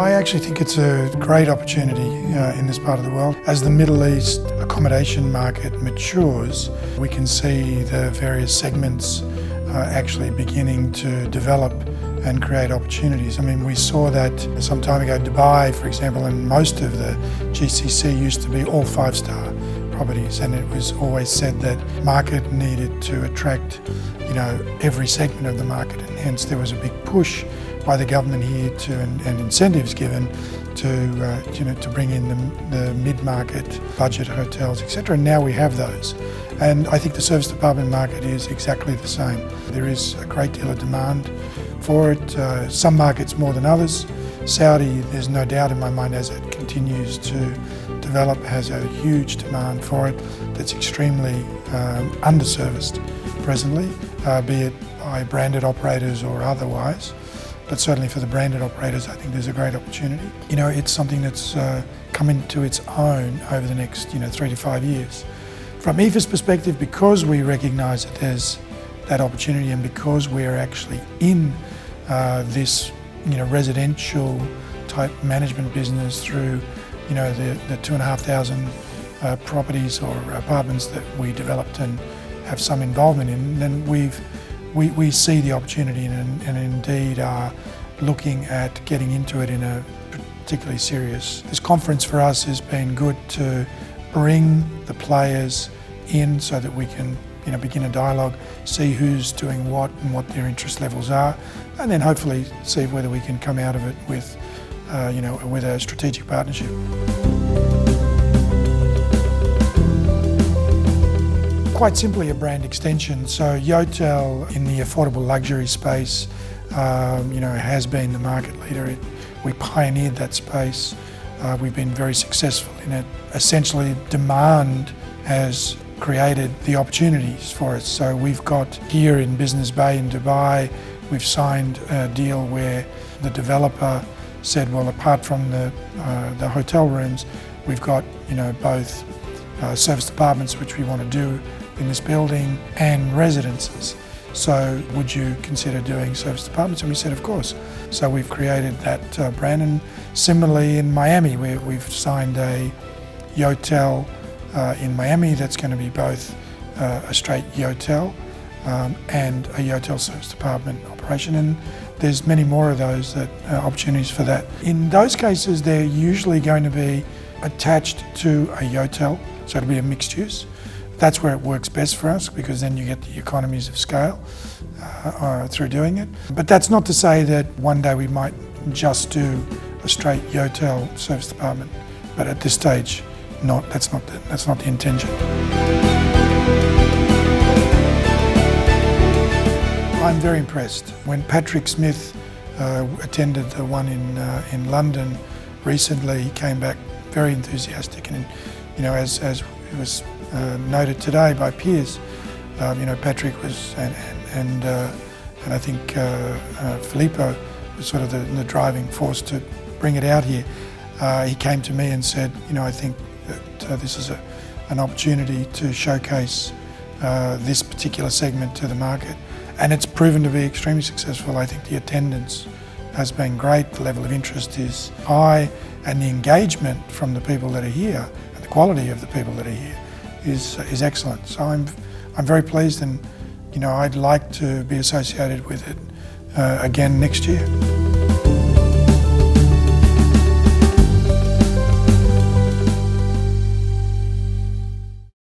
I actually think it's a great opportunity in this part of the world. As the Middle East accommodation market matures, we can see the various segments actually beginning to develop and create opportunities. I mean, we saw that some time ago. Dubai, for example, and most of the GCC used to be all five-star properties, and it was always said that market needed to attract, every segment of the market, and hence there was a big push by the government here to, and incentives given to bring in the mid-market budget hotels, etc. And now we have those. And I think the service department market is exactly the same. There is a great deal of demand for it, some markets more than others. Saudi, there's no doubt in my mind, as it continues to develop, has a huge demand for it that's extremely underserviced presently, be it by branded operators or otherwise. But certainly for the branded operators, I think there's a great opportunity. It's something that's come into its own over the next 3 to 5 years. From IFA's perspective, because we recognise that there's that opportunity, and because we're actually in this residential type management business through the 2,500 properties or apartments that we developed and have some involvement in, then we see the opportunity and indeed are looking at getting into it in a particularly serious. This conference for us has been good to bring the players in so that we can begin a dialogue, see who's doing what and what their interest levels are, and then hopefully see whether we can come out of it with with a strategic partnership. Quite simply a brand extension. So Yotel in the affordable luxury space has been the market leader. We pioneered that space. We've been very successful in it. Essentially, demand has created the opportunities for us. So we've got here in Business Bay in Dubai, we've signed a deal where the developer said, well, apart from the hotel rooms, we've got both service departments, which we want to do in this building, and residences. So would you consider doing service departments? And we said, of course. So we've created that brand. And similarly in Miami, where we've signed a Yotel in Miami that's going to be both a straight Yotel and a Yotel service department operation. And there's many more of those opportunities for that. In those cases, they're usually going to be attached to a Yotel, so it'll be a mixed use. That's where it works best for us, because then you get the economies of scale through doing it. But that's not to say that one day we might just do a straight Yotel service department. But at this stage, that's not the intention. I'm very impressed. When Patrick Smith attended the one in London recently, he came back very enthusiastic, and as it was noted today by peers, Patrick was and I think Filippo was sort of the driving force to bring it out here. He came to me and said, I think that this is an opportunity to showcase this particular segment to the market. And it's proven to be extremely successful. I think the attendance has been great, the level of interest is high, and the engagement from the people that are here, and the quality of the people that are here is excellent. So I'm very pleased, and I'd like to be associated with it again next year.